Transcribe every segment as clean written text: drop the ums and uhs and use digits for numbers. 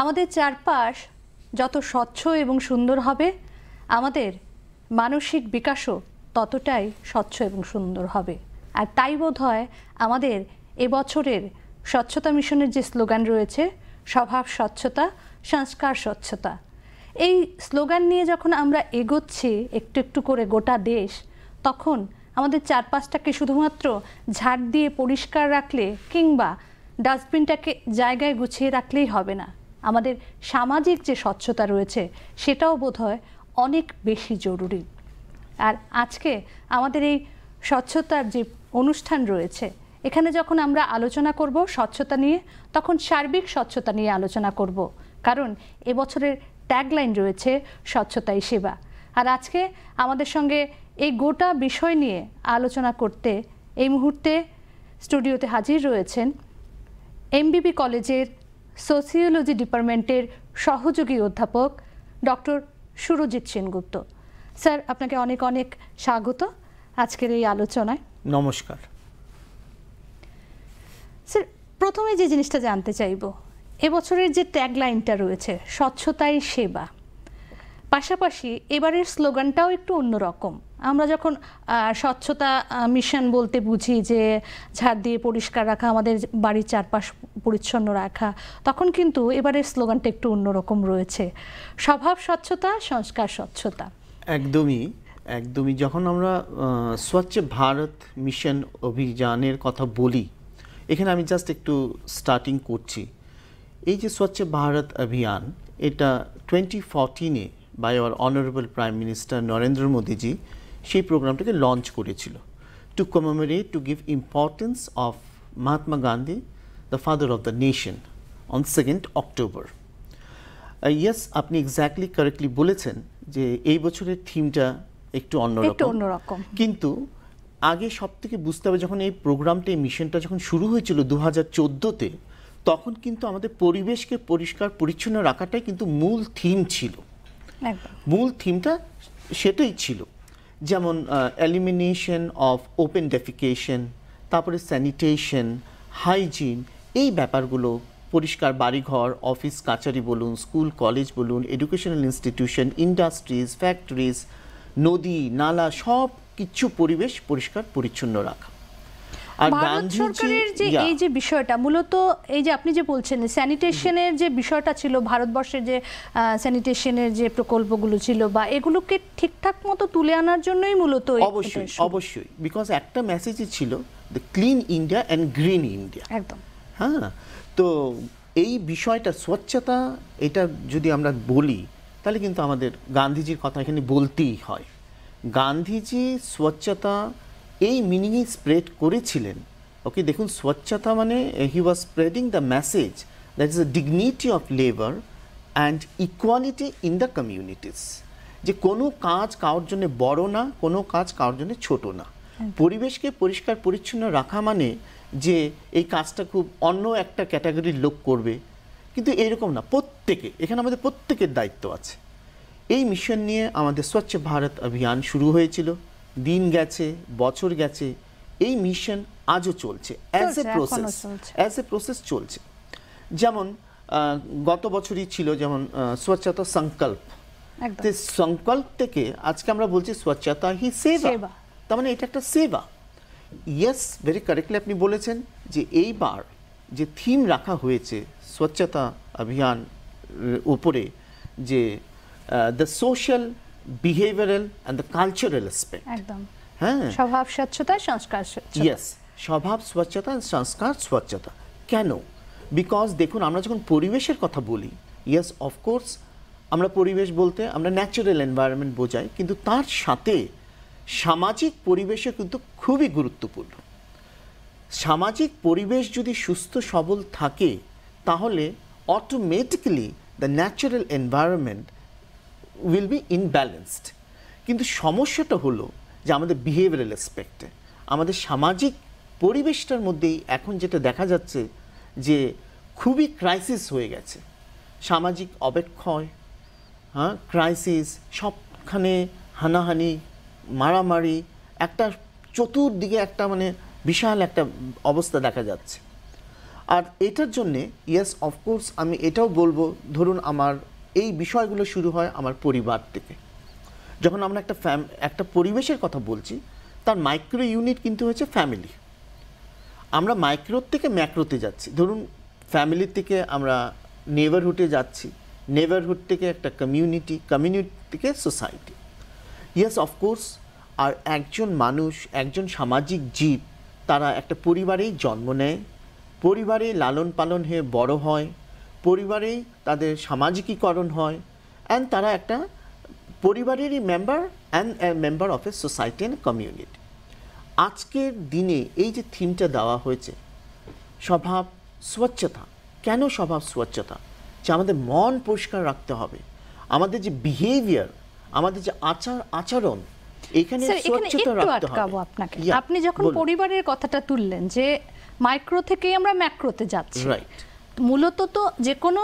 আমাদের চারপাশ যত স্বচ্ছ এবং সুন্দর হবে, আমাদের মানসিক বিকাশও ততটাই স্বচ্ছ এবং সুন্দর হবে। আর তাই বোধহয় আমাদের এবছরের স্বচ্ছতা মিশনের যে স্লোগান রয়েছে, স্বভাব স্বচ্ছতা, সংস্কার স্বচ্ছতা, এই স্লোগান নিয়ে যখন আমরা এগোচ্ছি একটু একটু করে গোটা দেশ, তখন আমাদের চারপাশটাকে শুধুমাত্র ঝাড় দিয়ে পরিষ্কার রাখলে কিংবা ডাস্টবিনটাকে জায়গায় গুছিয়ে রাখলেই হবে না। আমাদের সামাজিক যে স্বচ্ছতা রয়েছে সেটাও বোধহয় অনেক বেশি জরুরি। আর আজকে আমাদের এই স্বচ্ছতার যে অনুষ্ঠান রয়েছে, এখানে যখন আমরা আলোচনা করব স্বচ্ছতা নিয়ে, তখন সার্বিক স্বচ্ছতা নিয়ে আলোচনা করব, কারণ এবছরের ট্যাগলাইন রয়েছে স্বচ্ছতাই সেবা। আর আজকে আমাদের সঙ্গে এই গোটা বিষয় নিয়ে আলোচনা করতে এই মুহূর্তে স্টুডিওতে হাজির রয়েছেন এমবিবি কলেজের সোসিওলজি ডিপার্টমেন্টের সহযোগী অধ্যাপক ডক্টর সুরজিৎ সেনগুপ্ত। স্যার, আপনাকে অনেক অনেক স্বাগত আজকের এই আলোচনায়। নমস্কার স্যার, প্রথমে যে জিনিসটা জানতে চাইব, এবছরের যে ট্যাগলাইনটা রয়েছে স্বচ্ছতাই সেবা, পাশাপাশি এবারের স্লোগানটাও একটু অন্যরকম। আমরা যখন স্বচ্ছতা মিশন বলতে বুঝি যে ঝাড় দিয়ে পরিষ্কার রাখা, আমাদের বাড়ির চারপাশ পরিচ্ছন্ন রাখা, তখন কিন্তু এবারের স্লোগানটা একটু অন্যরকম রয়েছে, স্বভাব স্বচ্ছতা, সংস্কার স্বচ্ছতা। একদমই যখন আমরা স্বচ্ছ ভারত মিশন অভিযানের কথা বলি, এখানে আমি জাস্ট একটু স্টার্টিং করছি। এই যে স্বচ্ছ ভারত অভিযান, এটা 2014-এ by our honourable prime minister Narendra Modiji সেই প্রোগ্রামটাকে লঞ্চ করেছিল, to commemorate, to give importance of Mahatma Gandhi, the father of the nation, on 2nd October। Yes, আপনি এক্স্যাক্টলি কারেক্টলি বলেছেন যে এই বছরের থিমটা একটু অন্যরকম, কিন্তু আগে সব থেকে বুঝতে হবে, যখন এই প্রোগ্রামটা, এই মিশনটা যখন শুরু হয়েছিল 2014-তে, তখন কিন্তু আমাদের পরিবেশকে পরিষ্কার পরিচ্ছন্ন রাখাটাই কিন্তু মূল থিম ছিল। মূল থিমটা সেটাই ছিল। যেমন এলিমিনেশন অফ ওপেন ডেফিকেশন, তারপরে স্যানিটেশন, হাইজিন, এই ব্যাপারগুলো, পরিষ্কার বাড়িঘর, অফিস কাচারি বলুন, স্কুল কলেজ বলুন, এডুকেশনাল ইনস্টিটিউশন, ইন্ডাস্ট্রিজ, ফ্যাক্টরিজ, নদী নালা, সব কিছু পরিবেশ পরিষ্কার পরিচ্ছন্ন রাখা। আর ভারত সরকারের যে এই যে বিষয়টা, মূলত এই যে আপনি যে বলছেন স্যানিটেশনের যে বিষয়টা ছিল, ভারতবর্ষের যে স্যানিটেশনের যে প্রকল্পগুলো ছিল, বা এগুলোকে ঠিকঠাক মতো তুলে আনার জন্যই মূলত অবশ্যই বিকজ একটা মেসেজই ছিল, the clean India and green India. একদম, হ্যাঁ। তো এই বিষয়টা স্বচ্ছতা, এটা যদি আমরা বলি তাহলে কিন্তু আমাদের গান্ধীজির কথা এখানে বলতেই হয়। গান্ধীজি স্বচ্ছতা এই মিনিংই স্প্রেড করেছিলেন। ওকে, দেখুন, স্বচ্ছতা মানে he was spreading the message that is the dignity of labour and equality in the communities. যে কোনো কাজ কারোর জন্য বড় না, কোনো কাজ কারোর জন্য ছোট না। পরিবেশকে পরিষ্কার পরিচ্ছন্ন রাখা মানে যে এই কাজটা খুব অন্য একটা ক্যাটাগরির লোক করবে, কিন্তু এরকম না। প্রত্যেকে, এখানে আমাদের প্রত্যেকের দায়িত্ব আছে। এই মিশন নিয়ে আমাদের স্বচ্ছ ভারত অভিযান শুরু হয়েছিল, দিন গেছে, বছর গেছে, এই মিশন আজও চলছে, অ্যাজ এ প্রসেস চলছে। যেমন গত বছরই ছিল যেমন স্বচ্ছতা সংকল্প, সংকল্প থেকে আজকে আমরা বলছি স্বচ্ছতা হি সেবা, তার মানে এটা একটা সেবা। ইয়েস, ভেরি কারেক্টলি আপনি বলেছেন যে এইবার যে থিম রাখা হয়েছে স্বচ্ছতা অভিযান উপরে, যে the social, behavioural and the cultural aspect. একদম, হ্যাঁ, স্বভাব স্বচ্ছতা, সংস্কার স্বচ্ছতা। ইয়েস, স্বভাব স্বচ্ছতা, সংস্কার স্বচ্ছতা। কেন? বিকজ দেখুন, আমরা যখন পরিবেশের কথা বলি, ইয়েস অফকোর্স আমরা পরিবেশ বলতে আমরা ন্যাচারাল এনভায়রনমেন্ট বোঝাই, কিন্তু তার সাথে সামাজিক পরিবেশও কিন্তু খুবই গুরুত্বপূর্ণ। সামাজিক পরিবেশ যদি সুস্থ সবল থাকে, তাহলে automatically the natural environment will be inbalanced. কিন্তু সমস্যাটা হলো যে আমাদের বিহেভিয়ারাল অ্যাসপেক্টে, আমাদের সামাজিক পরিবেশটার মধ্যেই এখন যেটা দেখা যাচ্ছে যে খুবই ক্রাইসিস হয়ে গেছে। সামাজিক অবক্ষয়, হ্যাঁ, ক্রাইসিস, সবখানে হানাহানি, মারামারি, একটা চতুর্দিকে একটা মানে বিশাল একটা অবস্থা দেখা যাচ্ছে। আর এটার জন্যে ইয়েস অফকোর্স আমি এটাও বলবো, ধরুন আমার এই বিষয়গুলো শুরু হয় আমার পরিবার থেকে। যখন আমরা একটা পরিবেশের কথা বলছি, তার মাইক্রো ইউনিট কিন্তু হচ্ছে ফ্যামিলি। আমরা মাইক্রোর থেকে ম্যাক্রোতে যাচ্ছি। ধরুন ফ্যামিলি থেকে আমরা নেবারহুডে যাচ্ছি, নেবারহুড থেকে একটা কমিউনিটি, কমিউনিটি থেকে সোসাইটি। ইয়েস অফকোর্স, আর একজন মানুষ, একজন সামাজিক জীব, তারা একটা পরিবারেই জন্ম নেয়, পরিবারে লালন পালন হয়ে বড় হয়, পরিবারেই তাদের সামাজিকীকরণ হয়, অ্যান্ড তারা একটা পরিবারেরই member and member of a society and community. আজকের দিনে এই যে থিমটা দেওয়া হয়েছে, স্বভাব স্বচ্ছতা, কেন স্বভাব স্বচ্ছতা? যে আমাদের মন পরিষ্কার রাখতে হবে, আমাদের যে বিহেভিয়ার, আমাদের যে আচরণ, এখানে স্বচ্ছতা রাখতে হবে। আপনাকে, আপনি যখন পরিবারের কথাটা তুললেন যে মাইক্রো থেকে আমরা ম্যাক্রোতে যাচ্ছি, রাইট, মূলত তো যে কোনো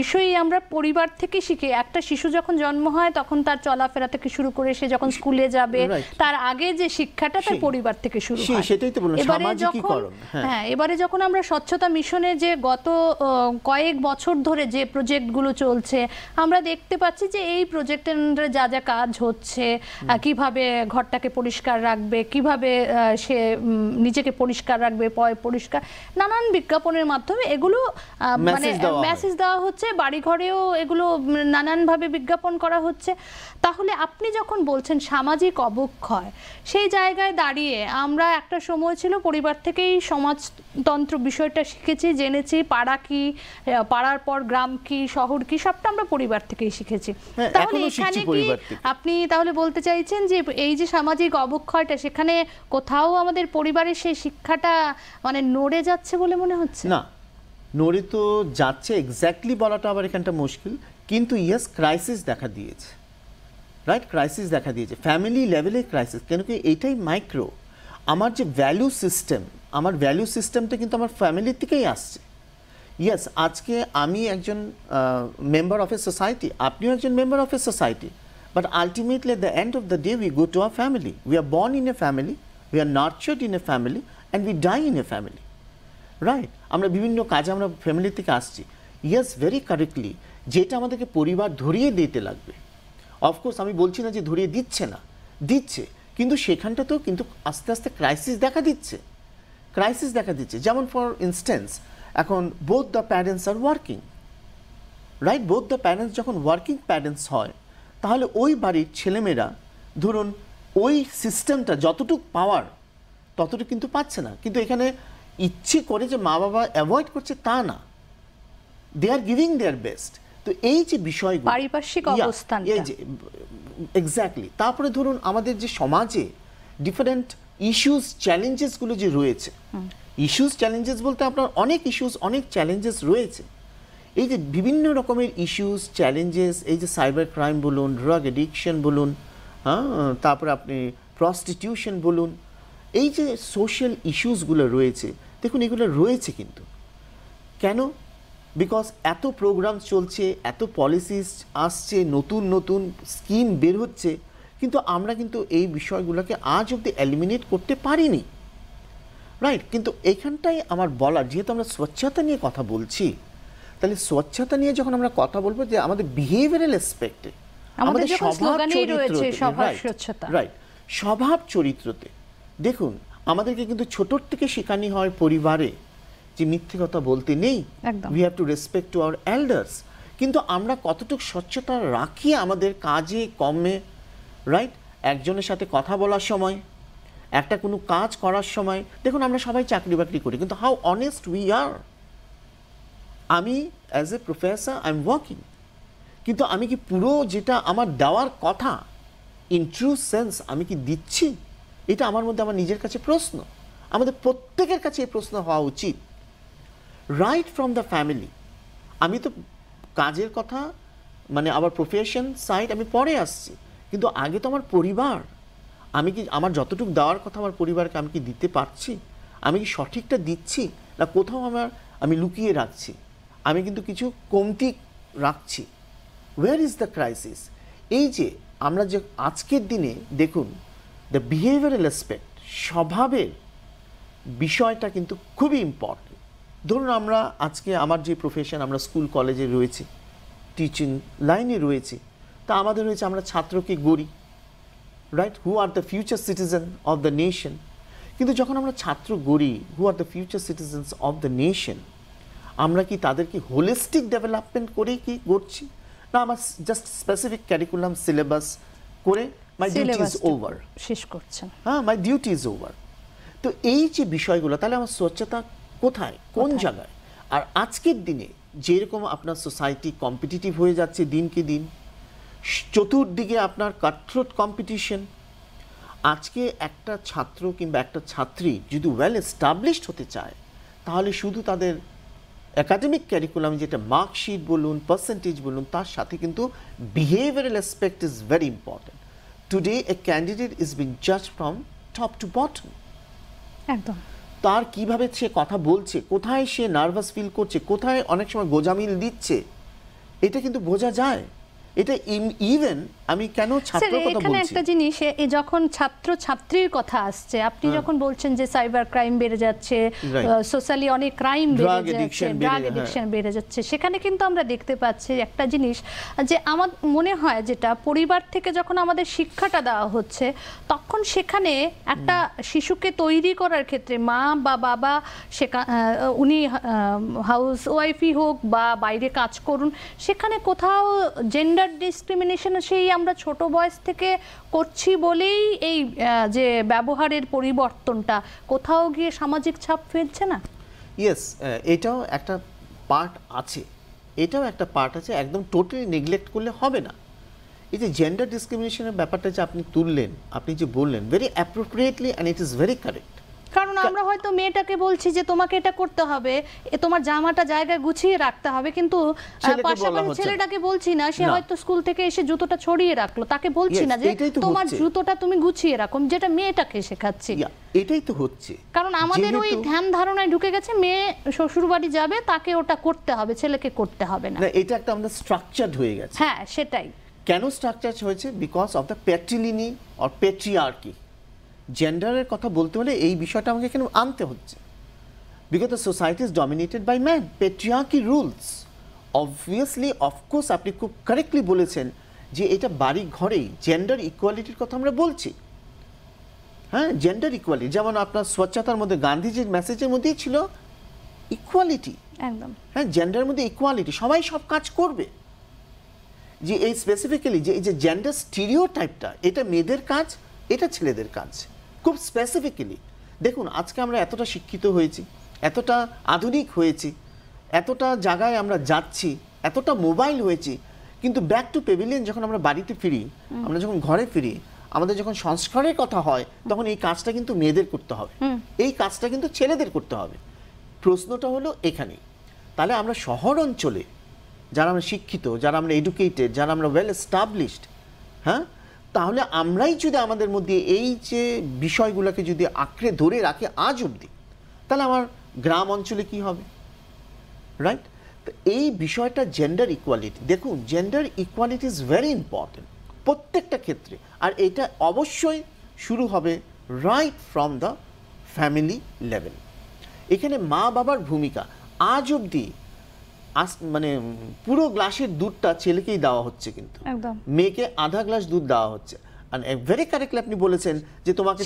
বিষয়ই আমরা পরিবার থেকে শিখি। একটা শিশু যখন জন্ম হয় তখন তার চলাফেরা থেকে শুরু করে সে যখন স্কুলে যাবে, তার আগে যে শিক্ষাটা তার পরিবার থেকে শুরু হয়। সেটাই তো বললাম, সামাজিকীকরণ। হ্যাঁ, এবারে যখন আমরা স্বচ্ছতা মিশনের যে গত কয়েক বছর ধরে যে প্রজেক্টগুলো চলছে, আমরা দেখতে পাচ্ছি যে এই প্রজেক্টের যা যা কাজ হচ্ছে, কিভাবে ঘরটাকে পরিষ্কার রাখবে, কিভাবে সে নিজেকে পরিষ্কার রাখবে, পরিষ্কার, নানান বিজ্ঞাপনের মাধ্যমে এগুলো মানে মেসেজ দেওয়া হচ্ছে, বাড়ি ঘরেও এগুলো নানানভাবে বিজ্ঞাপন করা হচ্ছে। তাহলে আপনি যখন বলছেন সামাজিক অবক্ষয়, সেই জায়গায় দাঁড়িয়ে আমরা একটা সময় ছিল পরিবার থেকেই সমাজতন্ত্র বিষয়টা শিখেছি, জেনেছি, পাড়া কি, পাড়ার পর গ্রাম কি, শহর কি, সবটা আমরা পরিবার থেকেই শিখেছি। তাহলে এখানে কি আপনি তাহলে বলতে চাইছেন যে এই যে সামাজিক অবক্ষয়টা, সেখানে কোথাও আমাদের পরিবারের সেই শিক্ষাটা মানে নড়ে যাচ্ছে বলে মনে হচ্ছে? না, নড়ে তো যাচ্ছে এক্স্যাক্টলি বলাটা আবার এখানটা মুশকিল, কিন্তু ইয়েস ক্রাইসিস দেখা দিয়েছে, রাইট, ক্রাইসিস দেখা দিয়েছে, ফ্যামিলি লেভেলে ক্রাইসিস। কেন কি এইটাই মাইক্রো। আমার যে ভ্যালু সিস্টেম, আমার ভ্যালু সিস্টেমটা কিন্তু আমার ফ্যামিলির থেকেই আসছে। ইয়েস, আজকে আমি একজন মেম্বার অফ এ সোসাইটি, আপনিও একজন member of a society, but ultimately at the end of the day we go to our family. We are born in a family, we are nurtured in a family, and we die in a family, right. আমরা বিভিন্ন কাজে আমরা family থেকে আসছি। Yes, very correctly, যেটা আমাদেরকে পরিবার ধরিয়ে দিতে লাগবে। অফকোর্স আমি বলছি না যে ধরিয়ে দিচ্ছে না, দিচ্ছে, কিন্তু সেখানটাতেও কিন্তু আস্তে আস্তে ক্রাইসিস দেখা দিচ্ছে, ক্রাইসিস দেখা দিচ্ছে। যেমন ফর ইনস্ট্যান্স, এখন both the parents are working, right, both the parents যখন ওয়ার্কিং প্যারেন্টস হয়, তাহলে ওই বাড়ির ছেলেমেয়েরা ধরুন ওই সিস্টেমটা যতটুকু পাওয়ার ততটুকু কিন্তু পাচ্ছে না। কিন্তু এখানে ইচ্ছে করে যে মা বাবা অ্যাভয়েড করছে তা না, দে আর গিভিং দেয়ার বেস্ট। তো এই যে বিষয়গুলো, পারিপার্শ্বিক অবস্থানটা, এই যে এক্স্যাক্টলি। তারপরে ধরুন আমাদের যে সমাজে ডিফারেন্ট ইস্যুস চ্যালেঞ্জেসগুলো যে রয়েছে, ইস্যুস চ্যালেঞ্জেস বলতে আপনার অনেক ইস্যুস, অনেক চ্যালেঞ্জেস রয়েছে। এই যে বিভিন্ন রকমের ইস্যুস চ্যালেঞ্জেস, এই যে সাইবার ক্রাইম বলুন, ড্রাগ এডিকশন বলুন, হ্যাঁ, তারপরে আপনি প্রস্টিটিউশন বলুন, এই যে সোশ্যাল ইস্যুসগুলো রয়েছে, দেখুন এগুলো রয়েছে কিন্তু কেন? বিকজ এত প্রোগ্রাম চলছে, এত পলিসিস আসছে, নতুন নতুন স্কিম বের হচ্ছে, কিন্তু আমরা কিন্তু এই বিষয়গুলোকে আজ অবধি এলিমিনেট করতে পারিনি, রাইট। কিন্তু এইখানটাই আমার বলার, যেহেতু আমরা স্বচ্ছতা নিয়ে কথা বলছি, তাহলে স্বচ্ছতা নিয়ে যখন আমরা কথা বলবো, যে আমাদের বিহেভিয়ারাল অ্যাসপেক্টে, আমাদের স্বভাব চরিত্রতে, রাইট, স্বভাব চরিত্রতে, দেখুন আমাদেরকে কিন্তু ছোটোর থেকে শেখানো হয় পরিবারে যে মিথ্যে কথা বলতে নেই, we have to respect to our elders. কিন্তু আমরা কতটুকু স্বচ্ছতা রাখি আমাদের কাজে কমে, রাইট, একজনের সাথে কথা বলার সময়, একটা কোনো কাজ করার সময়। দেখুন আমরা সবাই চাকরি বাকরি করি, কিন্তু হাউ অনেস্ট উই আর। আমি as a professor I am working, কিন্তু আমি কি পুরো যেটা আমার দেওয়ার কথা ইন ট্রু সেন্স আমি কি দিচ্ছি? এটা আমার মধ্যে আমার নিজের কাছে প্রশ্ন, আমাদের প্রত্যেকের কাছে এই প্রশ্ন হওয়া উচিত, রাইট ফ্রম দ্য ফ্যামিলি। আমি তো কাজের কথা মানে আবার প্রফেশন সাইড আমি পরে আসছি, কিন্তু আগে তো আমার পরিবার, আমি কি আমার যতটুকু দেওয়ার কথা আমার পরিবারকে আমি কি দিতে পারছি? আমি কি সঠিকটা দিচ্ছি, না কোথাও আমি লুকিয়ে রাখছি, আমি কিন্তু কিছু কমতি রাখছি? Where is the crisis? এই যে আমরা যে আজকের দিনে দেখুন দ্য বিহেভিয়ারাল অ্যাসপেক্ট, স্বভাবের বিষয়টা কিন্তু খুবই ইম্পর্টেন্ট, ধরুন আমরা আজকে আমার যে প্রফেশন, আমরা স্কুল কলেজে রয়েছি, টিচিং লাইনে রয়েছি, তা আমাদের হয়েছে আমরা ছাত্রকে গড়ি, right, who are the future citizen of the nation. কিন্তু যখন আমরা ছাত্র গড়ি, who are the future citizens of the nation, আমরা কি তাদেরকে হোলিস্টিক ডেভেলপমেন্ট করেই কি গড়ছি, না আমার জাস্ট স্পেসিফিক ক্যারিকুলাম সিলেবাস করে মাই ডিউটি ইজ ওভার, শেষ করছেন? হ্যাঁ, মাই ডিউটি ইজ ওভার। তো এই যে বিষয়গুলো, তাহলে আমার স্বচ্ছতা কোথায়, কোন জায়গায়? আর আজকের দিনে যেরকম আপনার সোসাইটি কম্পিটিটিভ হয়ে যাচ্ছে দিনকে দিন, চতুর্দিকে আপনার কাটথ্রোট কম্পিটিশন, আজকে একটা ছাত্র কিংবা একটা ছাত্রী যদি ওয়েল এস্টাবলিশড হতে চায়, তাহলে শুধু তাদের একাডেমিক ক্যারিকুলাম, যেটা মার্কশিট বলুন, পার্সেন্টেজ বলুন, তার সাথে কিন্তু behavioural aspect is very important. Today A candidate is being judged from top to bottom. একদম। তার কিভাবে সে কথা বলছে, কোথায় সে নার্ভাস ফিল করছে, কোথায় অনেক সময় গোজামিল দিচ্ছে, এটা কিন্তু বোঝা যায়। এটা ইভেন আমি কেন ছাত্রের কথা এখানে বলছি, একটা জিনিস, যখন ছাত্র ছাত্রীর কথা আসছে, আপনি যখন বলছেন যে সাইবার ক্রাইম বেড়ে যাচ্ছে, সোশ্যালি অনেক ক্রাইম বেড়ে যাচ্ছে, ড্রাগ এডিকশন বেড়ে যাচ্ছে, সেখানে কিন্তু আমরা দেখতে পাচ্ছি একটা জিনিস, যে আমার মনে হয় যেটা পরিবার থেকে যখন আমাদের শিক্ষাটা দেওয়া হচ্ছে, তখন সেখানে একটা শিশুকে তৈরি করার ক্ষেত্রে মা বা বাবা, উনি হাউস ওয়াইফই হোক বা বাইরে কাজ করুন, সেখানে কোথাও জেন্ডার ডিসক্রিমিনেশন সেই আমরা ছোট বয়স থেকে করছি বলেই এই যে ব্যবহারের পরিবর্তনটা কোথাও গিয়ে সামাজিক ছাপ ফেলছে না? ইয়েস, এটাও একটা পার্ট আছে, একদম টোটালি নেগলেক্ট করলে হবে না। এই যে জেন্ডার ডিসক্রিমিনেশনের ব্যাপারটা যে আপনি তুললেন, আপনি যে বললেন, very appropriately and it is very correct. কারণ আমরা হয়তো মেয়েটাকে বলছি যে তোমাকে এটা করতে হবে, তোমার জামাটা জায়গায় গুছিয়ে রাখতে হবে, কিন্তু পাশাপাশি ছেলেটাকে বলছি না, সে হয়তো স্কুল থেকে এসে জুতোটা ছড়িয়ে রাখলো, তাকে বলছি না যে তোমার জুতোটা তুমি গুছিয়ে রাখো, যেটা মেয়েটাকে শেখাচ্ছি। এটাই তো হচ্ছে, কারণ আমাদের ওই ধ্যান ধারণায় ঢুকে গেছে মেয়ে শ্বশুর বাড়ি যাবে, তাকে ওটা করতে হবে, ছেলেকে করতে হবে না। এটা একটা আমাদের স্ট্রাকচারড হয়ে গেছে। হ্যাঁ, সেটাই। কেন স্ট্রাকচারড হয়েছে? Because of the patriliny or patriarchy. জেন্ডারের কথা বলতে হলে এই বিষয়টা আমাকে এখানে আনতে হচ্ছে, because the society is dominated by man, patriarchy rules. Obviously, of course, আপনি খুব কারেক্টলি বলেছেন যে এটা বাড়ি ঘরেই জেন্ডার ইকুয়ালিটির কথা আমরা বলছি। হ্যাঁ, জেন্ডার ইকুয়ালিটি, যেমন আপনার স্বচ্ছতার মধ্যে গান্ধীজির মেসেজের মধ্যেই ছিল ইকুয়ালিটি। একদম। হ্যাঁ, জেন্ডারের মধ্যে ইকুয়ালিটি, সবাই সব কাজ করবে। যে এই স্পেসিফিক্যালি যে এই যে জেন্ডার স্টিরিওটাইপটা, এটা মেয়েদের কাজ, এটা ছেলেদের কাজ, খুব স্পেসিফিক্যালি। দেখুন, আজকে আমরা এতটা শিক্ষিত হয়েছি, এতটা আধুনিক হয়েছি, এতটা জায়গায় আমরা যাচ্ছি, এতটা মোবাইল হয়েছি, কিন্তু ব্যাক টু পেভিলিয়ন যখন আমরা বাড়িতে ফিরি, আমরা যখন ঘরে ফিরি, আমাদের যখন সংস্কারের কথা হয়, তখন এই কাজটা কিন্তু মেয়েদের করতে হবে, এই কাজটা কিন্তু ছেলেদের করতে হবে। প্রশ্নটা হলো এখানেই। তাহলে আমরা শহর অঞ্চলে যারা আমরা শিক্ষিত, যারা আমরা এডুকেটেড, যারা আমরা ওয়েল এস্টাবলিশড, হ্যাঁ, তাহলে আমরাই যদি আমাদের মধ্যে এই যে বিষয়গুলোকে যদি আঁকড়ে ধরে রাখি আজ অবধি, তাহলে আমার গ্রাম অঞ্চলে কি হবে, রাইট? তো এই বিষয়টা জেন্ডার ইকুয়ালিটি, দেখুন, gender equality is very important প্রত্যেকটা ক্ষেত্রে। আর এটা অবশ্যই শুরু হবে right from the family level. এখানে মা বাবার ভূমিকা আজ অবধি মানে পুরো গ্লাসের দুধটা ছেলেকেই দেওয়া হচ্ছে, কিন্তু মেয়েকে আধা গ্লাস দুধ দেওয়া হচ্ছে। ভেরি কারেক্টলি আপনি বলেছেন যে তোমাকে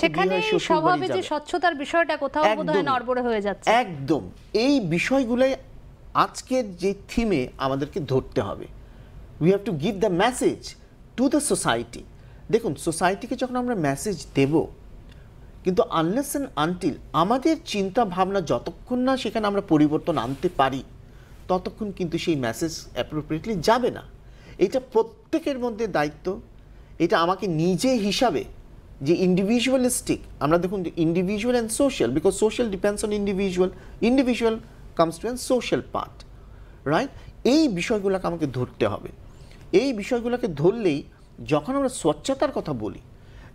স্বচ্ছতার বিষয়টা কোথাও বোধহয় নড়বড়ে হয়ে যাচ্ছে। একদম, এই বিষয়গুলোই আজকের যে থিমে আমাদেরকে ধরতে হবে। We have to give the message to the society. দেখুন, সোসাইটিকে যখন আমরা মেসেজ দেব, কিন্তু আনলেস এন্ড আনটিল আমাদের চিন্তা ভাবনা যতক্ষণ না সেখানে আমরা পরিবর্তন আনতে পারি, ততক্ষণ কিন্তু সেই মেসেজ অ্যাপ্রোপ্রিয়েটলি যাবে না। এটা প্রত্যেকের মধ্যে দায়িত্ব। এটা আমাকে নিজে হিসাবে যে ইন্ডিভিজুয়ালিস্টিক, আমরা দেখুন individual and social, because social depends on individual, individual comes to an social part, right? এই বিষয়গুলোকে আমাকে ধরতে হবে। এই বিষয়গুলোকে ধরলেই যখন আমরা স্বচ্ছতার কথা বলি,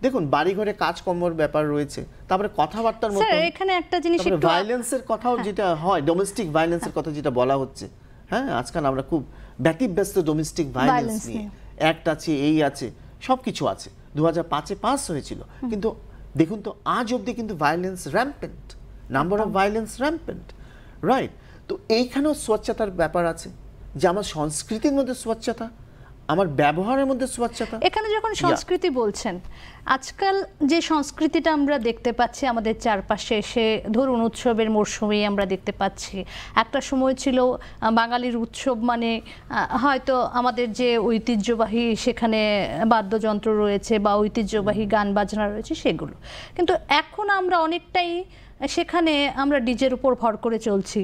দেখুন বাড়িঘরে কাজকর্মের ব্যাপার রয়েছে, তারপরে কথাবার্তার মতো এখানে একটা জিনিস, একটু ভায়োলেন্সের কথাও যেটা হয়, ডোমেস্টিক ভায়োলেন্সের কথা যেটা বলা হচ্ছে, হ্যাঁ, আজকাল আমরা খুব ব্যতিব্যস্ত ডোমেস্টিক ভায়োলেন্স নিয়ে, অ্যাক্ট আছে, এই আছে, সব কিছু আছে, 2005-এ পাস হয়েছিল, কিন্তু দেখুন তো আজ অবধি কিন্তু violence rampant, number of violence rampant, right? তো এইখানেও স্বচ্ছতার ব্যাপার আছে, যে আমার সংস্কৃতির মধ্যে স্বচ্ছতা, আমার ব্যবহারের মধ্যে স্বচ্ছতা। এখানে যখন সংস্কৃতি বলছেন, আজকাল যে সংস্কৃতিটা আমরা দেখতে পাচ্ছি আমাদের চারপাশে, এসে ধরুন উৎসবের মরশুমে আমরা দেখতে পাচ্ছি, একটা সময় ছিল বাঙালির উৎসব মানে হয়তো আমাদের যে ঐতিহ্যবাহী সেখানে বাদ্যযন্ত্র রয়েছে বা ঐতিহ্যবাহী গান বাজনা রয়েছে সেগুলো, কিন্তু এখন আমরা অনেকটাই সেখানে আমরা ডিজের উপর ভর করে চলছি।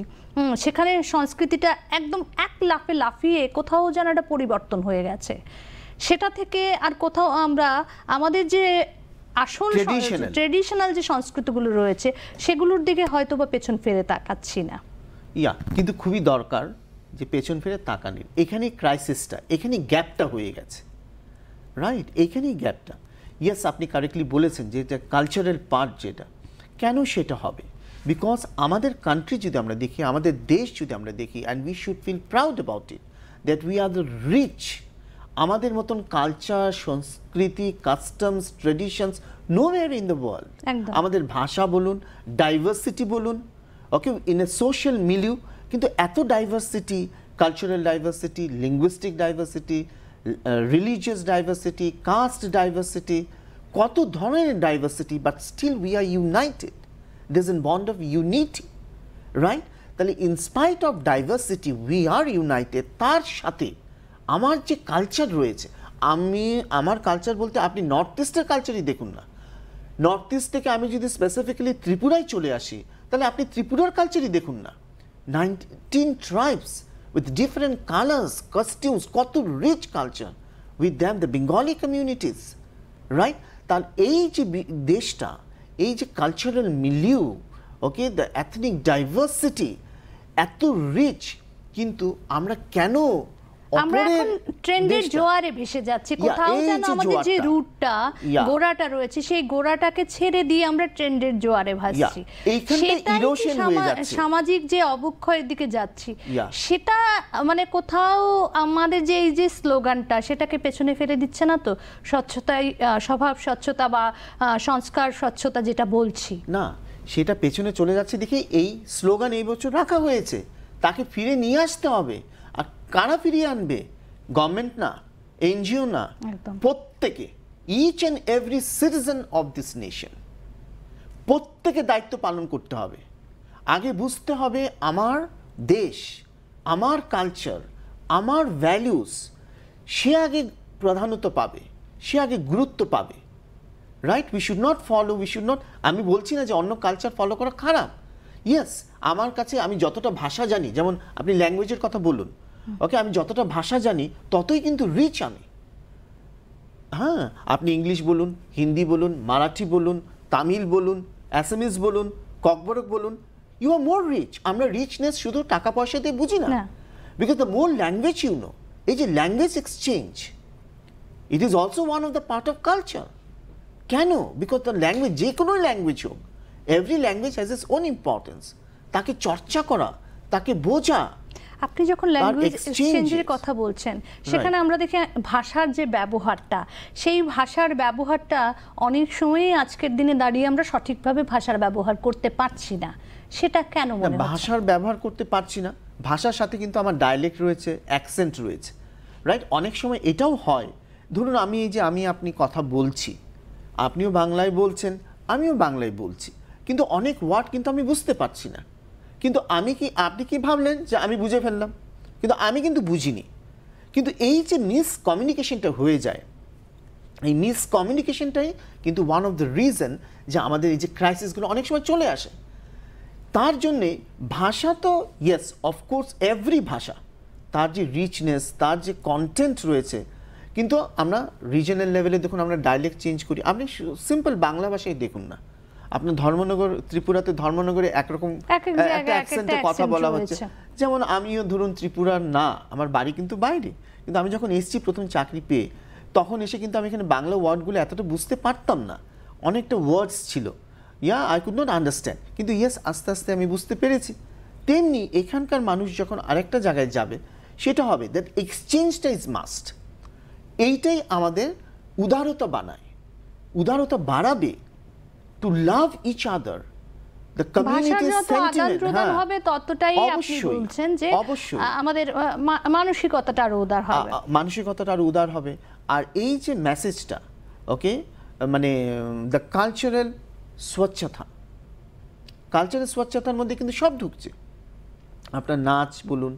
সেখানে সংস্কৃতিটা একদম এক লাফে লাফিয়ে কোথাও যেন একটা পরিবর্তন হয়ে গেছে। সেটা থেকে আর কোথাও আমরা আমাদের যে আসল ট্রেডিশনাল যে সংস্কৃতিগুলো রয়েছে সেগুলোর দিকে হয়তো বা পেছন ফিরে তাকাচ্ছি না। কিন্তু খুবই দরকার যে পেছন ফিরে তাকানোর। এখানে ক্রাইসিসটা, এখানে গ্যাপটা হয়ে গেছে, রাইট? এইখানেই গ্যাপটা। ইয়েস, আপনি কারেক্টলি বলেছেন যে এটা কালচারাল পার্ট, যেটা কেন সেটা হবে, বিকজ আমাদের কান্ট্রি যদি আমরা দেখি, আমাদের দেশ যদি আমরা দেখি, and we should feel proud about it that we are the rich. আমাদের মতন কালচার, সংস্কৃতি, customs, traditions nowhere in the world. আমাদের ভাষা বলুন, ডাইভার্সিটি বলুন, okay, in a social milieu, কিন্তু এত diversity, cultural diversity, linguistic diversity, religious diversity, caste diversity, কত ধরনের diversity, but still we are united. There's a bond of unity, right? তাহলে in spite of diversity we are united। তার সাথে আমার যে culture রয়েছে, আমার কালচার বলতে আপনি নর্থ ইস্টের কালচারই দেখুন না। নর্থ ইস্ট থেকে আমি যদি স্পেসিফিক্যালি ত্রিপুরায় চলে আসি, তাহলে আপনি ত্রিপুরার কালচারই দেখুন না। 19 tribes with different colors, costumes, কত rich culture with them, the Bengali communities, right? তার এই যে দেশটা, এই যে cultural milieu, okay, the ethnic diversity এত রিচ, কিন্তু আমরা কেন আমরা এখন ট্রেন্ডের জোয়ারে ভেসে যাচ্ছি? কোথাও যেন আমাদের যে রুটটা, গোড়াটা রয়েছে, সেই গোড়াটাকে ছেড়ে দিয়ে আমরা ট্রেন্ডের জোয়ারে ভাসছি। সামাজিক যে অবক্ষয়ের দিকে যাচ্ছি, সেটা মানে কোথাও আমাদের যে এই যে স্লোগানটা, সেটাকে পেছনে ফেলে দিচ্ছে না তো? স্বচ্ছতাই স্বভাব, স্বচ্ছতা বা সংস্কার স্বচ্ছতা যেটা বলছি, না, সেটা পেছনে চলে যাচ্ছে দেখে এই স্লোগান এই বছর রাখা হয়েছে। তাকে ফিরে নিয়ে আসতে হবে। আর কারা ফিরিয়ে আনবে? গভর্নমেন্ট না, এনজিও না, প্রত্যেকে, each and every citizen of this nation, প্রত্যেকে দায়িত্ব পালন করতে হবে। আগে বুঝতে হবে আমার দেশ, আমার কালচার, আমার ভ্যালুস, সে আগে প্রাধান্যতা পাবে, সে আগে গুরুত্ব পাবে, right? We should not follow, we should not, আমি বলছি না যে অন্য কালচার ফলো করা খারাপ। ইয়েস, আমার কাছে আমি যতটা ভাষা জানি, যেমন আপনি ল্যাঙ্গুয়েজের কথা বলুন, ওকে, আমি যতটা ভাষা জানি ততই কিন্তু রিচ আমি। হ্যাঁ, আপনি ইংলিশ বলুন, হিন্দি বলুন, মারাঠি বলুন, তামিল বলুন, অ্যাসামিজ বলুন, ককবরক বলুন, ইউ আর মোর রিচ। আমরা রিচনেস শুধু টাকা পয়সা দিয়ে বুঝি না, because the more language you know, এই যে language exchange, it is also one of the part of culture. কেন? বিকজ দ্য ল্যাঙ্গুয়েজ, যে কোনো ল্যাঙ্গুয়েজ হোক, every language has its own importance. তাকে চর্চা করা, তাকে বোঝা। আপনি যখন ল্যাঙ্গুয়েজ এক্সচেঞ্জের কথা বলছেন, সেখানে আমরা দেখি ভাষার যে ব্যবহারটা, সেই ভাষার ব্যবহারটা অনেক সময়ই আজকের দিনে দাঁড়িয়ে আমরা সঠিকভাবে ভাষার ব্যবহার করতে পারছি না। সেটা কেন মনে হচ্ছে? ভাষার ব্যবহার করতে পারছি না, ভাষার সাথে কিন্তু আমার ডায়ালেক্ট রয়েছে, অ্যাকসেন্ট রয়েছে, রাইট? অনেক সময় এটাও হয়, ধরুন আমি এই যে আপনি কথা বলছি, আপনিও বাংলায় বলছেন, আমিও বাংলায় বলছি, কিন্তু অনেক ওয়ার্ড কিন্তু আমি বুঝতে পারছি না। কিন্তু আপনি কি ভাবলেন যে আমি বুঝে ফেললাম, কিন্তু আমি কিন্তু বুঝিনি। কিন্তু এই যে মিসকমিউনিকেশনটা হয়ে যায়, এই মিসকমিউনিকেশনটাই কিন্তু ওয়ান অফ দ্য রিজন যে আমাদের এই যে ক্রাইসিসগুলো অনেক সময় চলে আসে। তার জন্যে ভাষা তো ইয়েস, অফকোর্স এভরি ভাষা তার যে রিচনেস, তার যে কন্টেন্ট রয়েছে, কিন্তু আমরা রিজনাল লেভেলে দেখুন, আমরা ডায়ালেক্ট চেঞ্জ করি। আপনি সিম্পল বাংলা ভাষায় দেখুন না, আপনার ধর্মনগর, ত্রিপুরাতে ধর্মনগরে একরকম একটা অ্যাকসেন্টে কথা বলা হচ্ছে। যেমন আমিও ধরুন ত্রিপুরার না, আমার বাড়ি কিন্তু বাইরে, কিন্তু আমি যখন এসেছি প্রথম চাকরি পেয়ে, তখন এসে কিন্তু আমি এখানে বাংলা ওয়ার্ডগুলো এতটা বুঝতে পারতাম না, অনেকটা ওয়ার্ডস ছিল, আই কুড নট আন্ডারস্ট্যান্ড। কিন্তু ইয়েস, আস্তে আস্তে আমি বুঝতে পেরেছি। তেমনি এখানকার মানুষ যখন আরেকটা জায়গায় যাবে, সেটা হবে দ্যাট এক্সচেঞ্জটা ইজ মাস্ট। এইটাই আমাদের উদারতা বানায়, উদারতা বাড়াবে, to love each other, the community ভাষার যত আদান sentiment, প্রদান হ্যাঁ, হবে ততটাই আপনি অবশ্যই, বলছেন যে অবশ্যই। আমাদের মানসিকতাটা আরো উদার হবে। মানসিকতাটা আরো উদার হবে। আর এই যে মেসেজটা, ওকে, মানে দ্য কালচারাল স্বচ্ছতা, কালচারাল স্বচ্ছতার মধ্যে কিন্তু সব ঢুকছে। আপনার নাচ বলুন,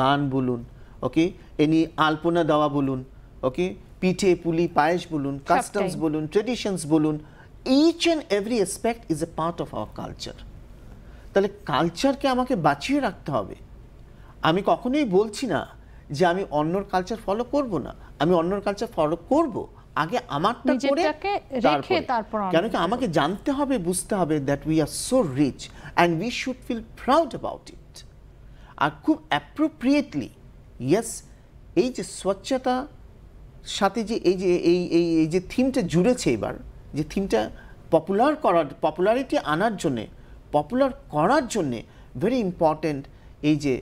গান বলুন, ওকে, এনি আলপনা দেওয়া বলুন, ওকে, পিঠে পুলি পায়েস বলুন, কাস্টমস বলুন, ট্রেডিশনস বলুন, each and every aspect is a part of our culture. তাহলে কালচারকে আমাকে বাঁচিয়ে রাখতে হবে। আমি কখনোই বলছি না যে আমি অন্যর কালচার ফলো করব না, আমি অন্যর কালচার ফলো করব, আগে আমারটা করে তারপর কেন কি আমাকে জানতে হবে, বুঝতে হবে that we are so rich and we should feel proud about it. আর খুব অ্যাপ্রোপ্রিয়েটলি, ইয়েস, এই যে স্বচ্ছতা সাথে যে এই যে থিমটা জুড়েছে, এবার যে থিমটা পপুলারিটি আনার জন্যে, পপুলার করার জন্যে ভেরি ইম্পর্ট্যান্ট এই যে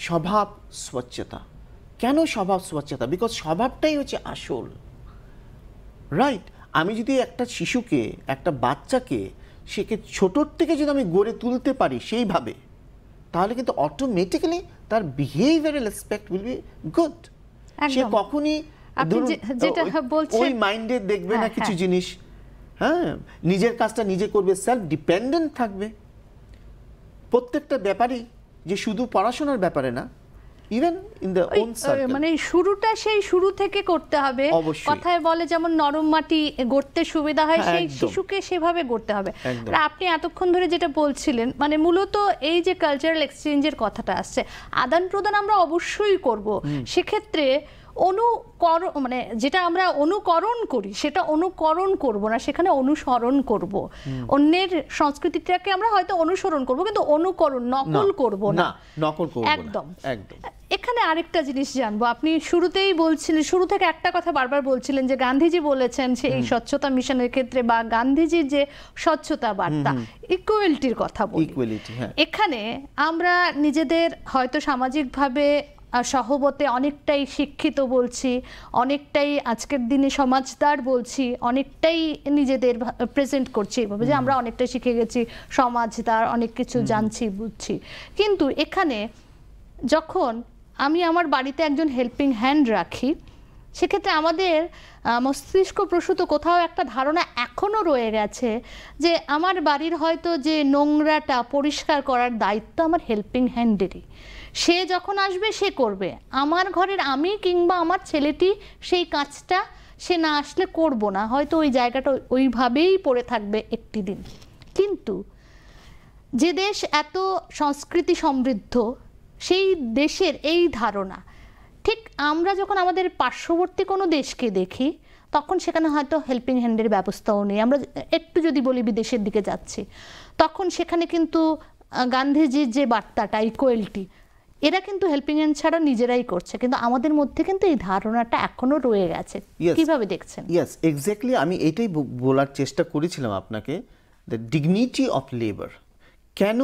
স্বভাব স্বচ্ছতা। কেন স্বভাব স্বচ্ছতা? বিকজ স্বভাবটাই হচ্ছে আসল, রাইট? আমি যদি একটা শিশুকে, একটা বাচ্চাকে, সেকে ছোটোর থেকে যদি আমি গড়ে তুলতে পারি সেইভাবে, তাহলে কিন্তু অটোমেটিক্যালি তার behavioural aspect will be good. সে কখনই ওই মাইন্ডে দেখবে না কিছু জিনিস, হ্যাঁ, নিজের কাজটা নিজে করবে, সেলফ ডিপেন্ডেন্ট থাকবে প্রত্যেকটা ব্যাপারই, যে শুধু পড়াশোনার ব্যাপারে না, even in the own circle. মানে শুরুটা সেই শুরু থেকে করতে হবে। কথায় বলে যেমন নরম মাটি গড়তে সুবিধা হয়, সেই শিশুকে সেভাবে গড়তে হবে। আপনি এতক্ষণ ধরে যেটা বলছিলেন, মানে মূলত এই যে কালচারাল এক্সচেঞ্জের কথাটা আসছে, আদান প্রদান আমরা অবশ্যই করব। সেক্ষেত্রে মানে যেটা আমরা অনুকরণ করি সেটা অনুকরণ করব না, সেখানে অনুসরণ করব। অন্যের সংস্কৃতিটাকে আমরা হয়তো অনুসরণ করব, কিন্তু অনুকরণ, নকল করব না, নকল করব না, একদম। একদম। এখানে আরেকটা জিনিস জানবো, আপনি শুরুতেই বলছিলেন, শুরু থেকে একটা কথা বারবার বলছিলেন যে গান্ধীজি বলেছেন সেই স্বচ্ছতা মিশনের ক্ষেত্রে, বা গান্ধীজির যে স্বচ্ছতা বার্তা, ইকুয়ালিটির কথা বলি। এখানে আমরা নিজেদের হয়তো সামাজিকভাবে সহবতে অনেকটাই শিক্ষিত বলছি, অনেকটাই আজকের দিনে সমাজদার বলছি, অনেকটাই নিজেদের প্রেজেন্ট করছি এভাবে যে আমরা অনেকটাই শিখে গেছি, সমাজদার, অনেক কিছু জানছি, বুঝছি। কিন্তু এখানে যখন আমি আমার বাড়িতে একজন হেল্পিং হ্যান্ড রাখি, সেক্ষেত্রে আমাদের মস্তিষ্ক প্রসূত কোথাও একটা ধারণা এখনও রয়ে গেছে যে আমার বাড়ির হয়তো যে নোংরাটা পরিষ্কার করার দায়িত্ব আমার হেল্পিং হ্যান্ডেরই, সে যখন আসবে সে করবে। আমার ঘরের আমি কিংবা আমার ছেলেটি সেই কাজটা সে না আসলে করব না, হয়তো ওই জায়গাটা ওইভাবেই পড়ে থাকবে একটি দিন। কিন্তু যে দেশ এত সংস্কৃতি সমৃদ্ধ, সেই দেশের এই ধারণা, ঠিক আমরা যখন আমাদের পার্শ্ববর্তী কোনো দেশকে দেখি, তখন সেখানে হয়তো হেল্পিং হ্যান্ডের ব্যবস্থাও নেই। আমরা একটু যদি বলি বিদেশের দিকে যাচ্ছি, তখন সেখানে কিন্তু গান্ধীজির যে বার্তাটা, ইকুয়ালিটি, এরা কিন্তু হেল্পিং হ্যান্ড ছাড়া নিজেরাই করছে, কিন্তু আমাদের মধ্যে কিন্তু এই ধারণাটা এখনো রয়ে গেছে। কিভাবে দেখছেন? Yes, exactly. আমি এটাই বলার চেষ্টা করেছিলাম আপনাকে, দ্য ডিগনিটি অফ লেবার। কেন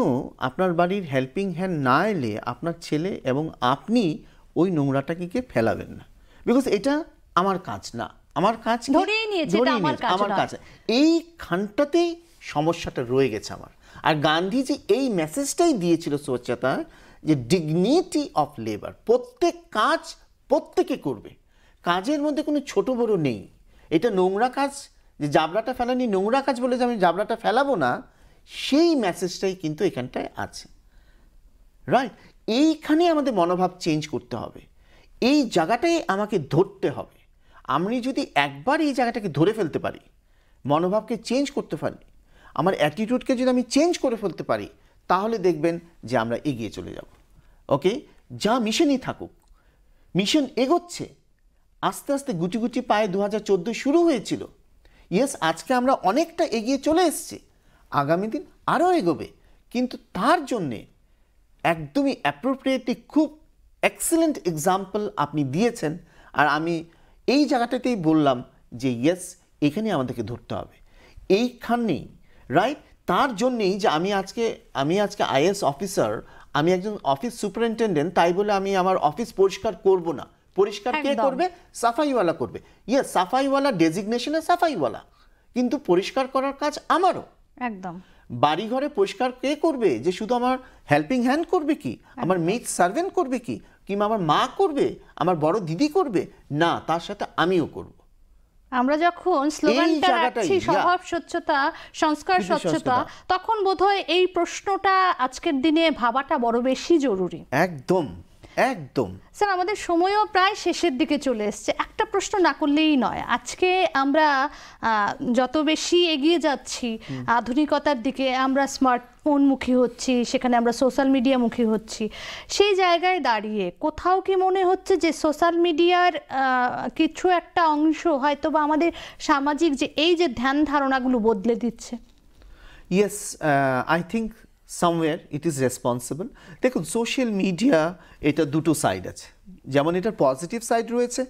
আপনার বাড়ির হেল্পিং হ্যান্ড না এলে আপনার ছেলে এবং আপনি ওই নোংরাটাকে গিয়ে ফেলাবেন না? বিকজ এটা আমার কাজ না, আমার কাজ ধরেই নিয়েছে আমার কাজ। এই খানটাতেই সমস্যাটা রয়ে গেছে আমার। আর গান্ধীজি এই মেসেজটাই দিয়েছিল স্বচ্ছতা, যে ডিগনিটি অফ লেবার, প্রত্যেক কাজ প্রত্যেকে করবে, কাজের মধ্যে কোনো ছোট বড় নেই। এটা নোংরা কাজ, যে জাবড়াটা ফেলানি নোংরা কাজ বলে যে আমি জাবড়াটা ফেলাবো না, সেই মেসেজটাই কিন্তু এখানটায় আছে, রাইট? এইখানে আমাদের মনোভাব চেঞ্জ করতে হবে, এই জায়গাটাই আমাকে ধরতে হবে। আমি যদি একবার এই জায়গাটাকে ধরে ফেলতে পারি, মনোভাবকে চেঞ্জ করতে পারি, আমার অ্যাটিটিউডকে যদি আমি চেঞ্জ করে ফেলতে পারি, তাহলে দেখবেন যে আমরা এগিয়ে চলে যাব। ওকে, যা মিশনই থাকুক, মিশন এগোচ্ছে আস্তে আস্তে, গুটি গুটি পায়ে 2014 শুরু হয়েছিল। ইয়েস, আজকে আমরা অনেকটা এগিয়ে চলে এসেছি, আগামী দিন আরও এগোবে। কিন্তু তার জন্যে একদমই অ্যাপ্রোপ্রিয়েটলি খুব এক্সেলেন্ট এক্সাম্পল আপনি দিয়েছেন। আর আমি এই জায়গাটাতেই বললাম যে ইয়েস, এখানে আমাদেরকে ধরতে হবে, এইখানেই, রাইট? তার জন্যেই যে আমি আজকে আইএস অফিসার, আমি একজন অফিস সুপারিনটেন্ডেন্ট, তাই বলে আমি আমার অফিস পরিষ্কার করব না। পরিষ্কার কে করবে? সাফাইওয়ালা করবে। ইয়েস, সাফাইওয়ালা ডেজিগনেশনে সাফাইওয়ালা, কিন্তু পরিষ্কার করার কাজ আমারও। একদম। বাড়িঘরে পরিষ্কার কে করবে? যে শুধু আমার হেল্পিং হ্যান্ড করবে কি, আমার মেড সার্ভেন্ট করবে কি, কিংবা আমার মা করবে, আমার বড় দিদি করবে? না, তার সাথে আমিও করব। আমরা যখন স্লোগানটা রাখছি স্বভাব স্বচ্ছতা, সংস্কার স্বচ্ছতা, তখন বোধহয় এই প্রশ্নটা আজকের দিনে ভাবাটা বড় বেশি জরুরি। একদম একদম। স্যার, আমাদের সময়ও প্রায় শেষের দিকে চলে এসছে। একটা প্রশ্ন না করলেই নয়। আজকে আমরা যত বেশি এগিয়ে যাচ্ছি আধুনিকতার দিকে, আমরা স্মার্টফোনমুখী হচ্ছি, সেখানে আমরা সোশ্যাল মিডিয়ামুখী হচ্ছি, সেই জায়গায় দাঁড়িয়ে কোথাও কি মনে হচ্ছে যে সোশ্যাল মিডিয়ার কিছু একটা অংশ হয়তো বা আমাদের সামাজিক যে এই যে ধ্যান ধারণাগুলো বদলে দিচ্ছে? Yes, I think somewhere it is responsible. দেখুন, সোশ্যাল মিডিয়া এটা দুটো সাইড আছে। যেমন এটার পজিটিভ সাইড রয়েছে,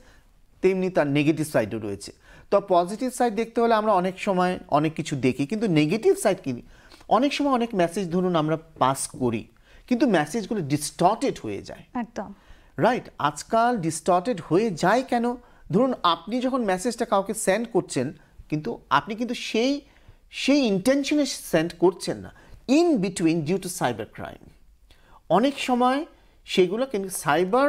তেমনি তার নেগেটিভ সাইডও রয়েছে। তো পজিটিভ সাইড দেখতে হলে আমরা অনেক সময় অনেক কিছু দেখি, কিন্তু নেগেটিভ সাইড কি, অনেক সময় অনেক মেসেজ ধরুন আমরা পাস করি, কিন্তু মেসেজগুলো ডিস্টর্টেড হয়ে যায়। একদম রাইট। আজকাল ডিস্টর্টেড হয়ে যায় কেন? ধরুন আপনি যখন মেসেজটা কাউকে সেন্ড করছেন, কিন্তু আপনি কিন্তু সেই ইন্টেনশনে সেন্ড করছেন না, in between due to cyber crime. অনেক সময় সেগুলো কিন্তু সাইবার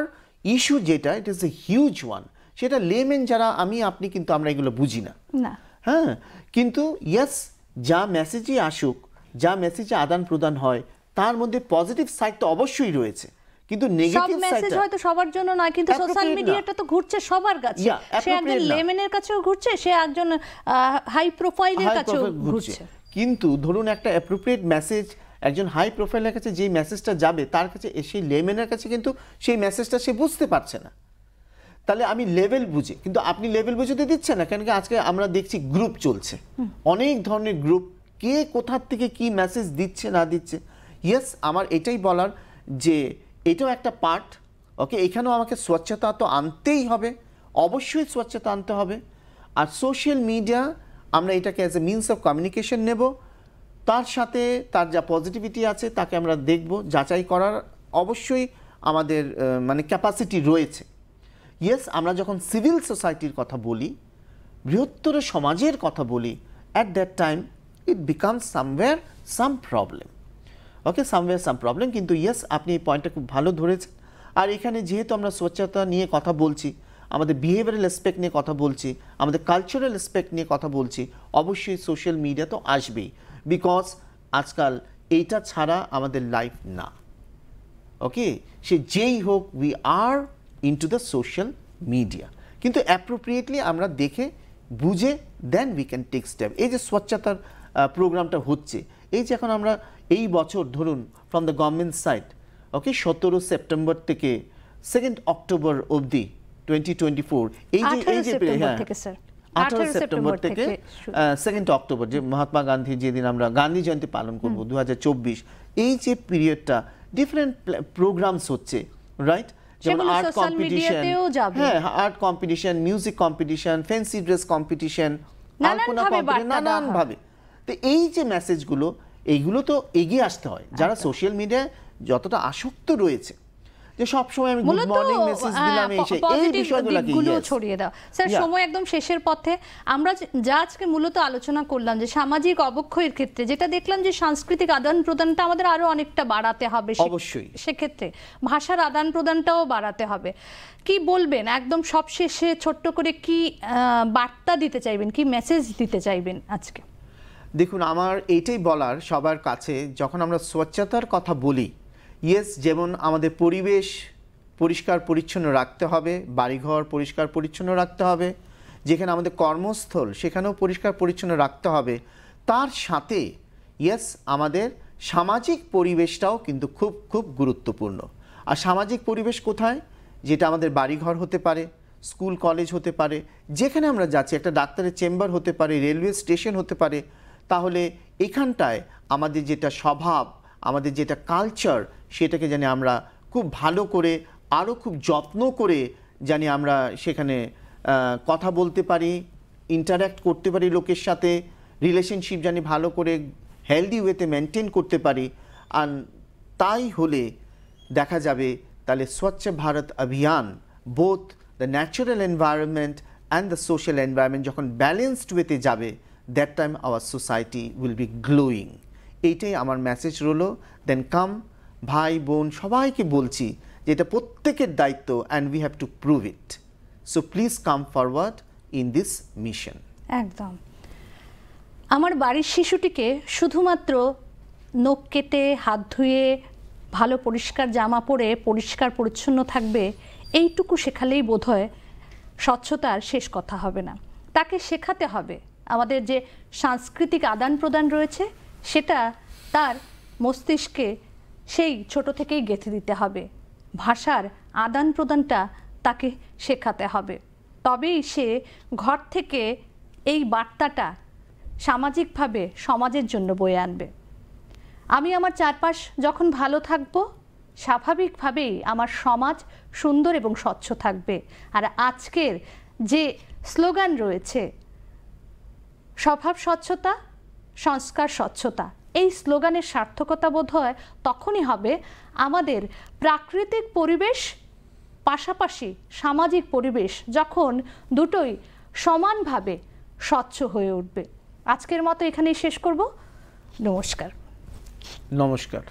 ইস্যু যেটা, it is a huge one, সেটা লেমেন যারা আমি আপনি কিন্তু আমরা এগুলো বুঝি না। হ্যাঁ, কিন্তু ইয়েস, যা মেসেজই আসুক, যা মেসেজে আদান প্রদান হয়, তার মধ্যে পজিটিভ সাইড তো অবশ্যই রয়েছে, কিন্তু নেগেটিভ সাইডটা হয়তো সবার জন্য নয়। কিন্তু সোশ্যাল মিডিয়াটা তো ঘুরছে সবার কাছে, সে একজন লেমেনের কাছেও ঘুরছে, সে একজন হাই প্রোফাইলের কাছেও ঘুরছে। কিন্তু ধরুন একটা অ্যাপ্রোপ্রিয়েট মেসেজ একজন হাই প্রোফাইলের কাছে যে মেসেজটা যাবে, তার কাছে সেই লেমেনের কাছে কিন্তু সেই মেসেজটা সে বুঝতে পারছে না। তাহলে আমি লেভেল বুঝি, কিন্তু আপনি লেভেল বুঝতে দিচ্ছেন না, কেন কি আজকে আমরা দেখছি গ্রুপ চলছে, অনেক ধরনের গ্রুপ, কে কোথার থেকে কি মেসেজ দিচ্ছে না দিচ্ছে। ইয়েস, আমার এটাই বলার যে এটাও একটা পার্ট। ওকে, এখানেও আমাকে স্বচ্ছতা তো আনতেই হবে, অবশ্যই স্বচ্ছতা আনতে হবে। আর সোশ্যাল মিডিয়া আমরা এটাকে as a means of communication নেব, তার সাথে তার যা পজিটিভিটি আছে তাকে আমরা দেখব, যাচাই করার অবশ্যই আমাদের মানে ক্যাপাসিটি রয়েছে। ইয়েস, আমরা যখন সিভিল সোসাইটির কথা বলি, বৃহত্তর সমাজের কথা বলি, at that time it becomes somewhere some problem. Okay, somewhere some problem. কিন্তু ইয়েস, আপনি এই পয়েন্টটা খুব ভালো ধরেছেন। আর এখানে যেহেতু আমরা স্বচ্ছতা নিয়ে কথা বলছি, আমাদের বিহেভিয়ারাল অ্যাসপেক্ট নিয়ে কথা বলছি, আমাদের কালচারাল অ্যাসপেক্ট নিয়ে কথা বলছি, অবশ্যই সোশ্যাল মিডিয়া তো আসবেই, বিকজ আজকাল এইটা ছাড়া আমাদের লাইফ না। ওকে, সে যেই হোক, we are into the social media, কিন্তু অ্যাপ্রোপ্রিয়েটলি আমরা দেখে বুঝে then we can take step. এই যে স্বচ্ছতার প্রোগ্রামটা হচ্ছে, এই যে এখন আমরা এই বছর ধরুন from the government side, okay, 17 September থেকে 2 অক্টোবর অবধি 2024, এই যে 18 সেপ্টেম্বর থেকে 2 অক্টোবর, যে মহাত্মা গান্ধী যেদিন আমরা গান্ধী জয়ন্তী পালন করব 2024, এই যে পিরিয়ডটা ডিফারেন্ট প্রোগ্রামস হচ্ছে, রাইট? যেমন আর্ট কম্পিটিশন, হ্যাঁ, art competition, music competition, fancy dress competition, alpana competition, নানানভাবে। তো এই যে মেসেজগুলো, এইগুলো তো এগিয়ে আসতে হয়। যারা সোশ্যাল মিডিয়ায় যতটা আসক্ত রয়েছে, যে সব সময় আমি গুড মর্নিং মেসেজ দিলাম, এই বিষয়গুলো ছড়িয়ে দাও। স্যার, সময় একদম শেষের পথে। আমরা যা আজকে মূলত আলোচনা করলাম যে সামাজিক অবক্ষয়ের ক্ষেত্রে যেটা দেখলাম যে সাংস্কৃতিক আদান প্রদানটা আমাদের আরো অনেকটা বাড়াতে হবে, অবশ্যই সেক্ষেত্রে ভাষার আদান প্রদানটাও বাড়াতে হবে। কি বলবেন একদম সব শেষে ছোট্ট করে, কি বার্তা দিতে চাইবেন, কি মেসেজ দিতে চাইবেন আজকে? দেখুন, আমার এইটাই বলার সবার কাছে, যখন আমরা স্বচ্ছতার কথা বলি, ইয়েস, যেমন আমাদের পরিবেশ পরিষ্কার পরিচ্ছন্ন রাখতে হবে, বাড়িঘর পরিষ্কার পরিচ্ছন্ন রাখতে হবে, যেখানে আমাদের কর্মস্থল সেখানেও পরিষ্কার পরিচ্ছন্ন রাখতে হবে, তার সাথে ইয়েস আমাদের সামাজিক পরিবেশটাও কিন্তু খুব খুব গুরুত্বপূর্ণ। আর সামাজিক পরিবেশ কোথায়? যেটা আমাদের বাড়িঘর হতে পারে, স্কুল কলেজ হতে পারে, যেখানে আমরা যাচ্ছি, একটা ডাক্তারের চেম্বার হতে পারে, রেলওয়ে স্টেশন হতে পারে। তাহলে এখানটায় আমাদের যেটা স্বভাব, আমাদের যেটা কালচার, সেটাকে জানি আমরা খুব ভালো করে, আরও খুব যত্ন করে জানি আমরা সেখানে কথা বলতে পারি, ইন্টারঅ্যাক্ট করতে পারি লোকের সাথে, রিলেশনশিপ জানি ভালো করে হেলদি ওয়েতে মেনটেন করতে পারি। আর তাই হলে দেখা যাবে তাহলে স্বচ্ছ ভারত অভিযান, both the natural environment and the social environment যখন ব্যালেন্সড ওয়েতে যাবে, that time our society will be glowing. এইটাই আমার মেসেজ রইল। দেন কাম, ভাই বোন সবাইকে বলছি যে এটা প্রত্যেকের দায়িত্ব, and we have to prove it. So please come forward in this mission. একদম। আমার বাড়ির শিশুটিকে শুধুমাত্র নখ কেটে, হাত ধুয়ে, ভালো পরিষ্কার জামা পরে পরিষ্কার পরিচ্ছন্ন থাকবে এইটুকু শেখালেই বোধহয় স্বচ্ছতার শেষ কথা হবে না। তাকে শেখাতে হবে আমাদের যে সাংস্কৃতিক আদান প্রদান রয়েছে সেটা তার মস্তিষ্কে সেই ছোট থেকেই গেঁথে দিতে হবে। ভাষার আদান প্রদানটা তাকে শেখাতে হবে, তবেই সে ঘর থেকে এই বার্তাটা সামাজিকভাবে সমাজের জন্য বয়ে আনবে। আমি আমার চারপাশ যখন ভালো থাকব, স্বাভাবিকভাবেই আমার সমাজ সুন্দর এবং স্বচ্ছ থাকবে। আর আজকের যে স্লোগান রয়েছে স্বভাব স্বচ্ছতা, সংস্কার স্বচ্ছতা, এই স্লোগানের সার্থকতা বোধ হয় তখনই হবে আমাদের প্রাকৃতিক পরিবেশ পাশাপাশি সামাজিক পরিবেশ যখন দুটোই সমানভাবে স্বচ্ছ হয়ে উঠবে। আজকের মতো এখানেই শেষ করব। নমস্কার। নমস্কার।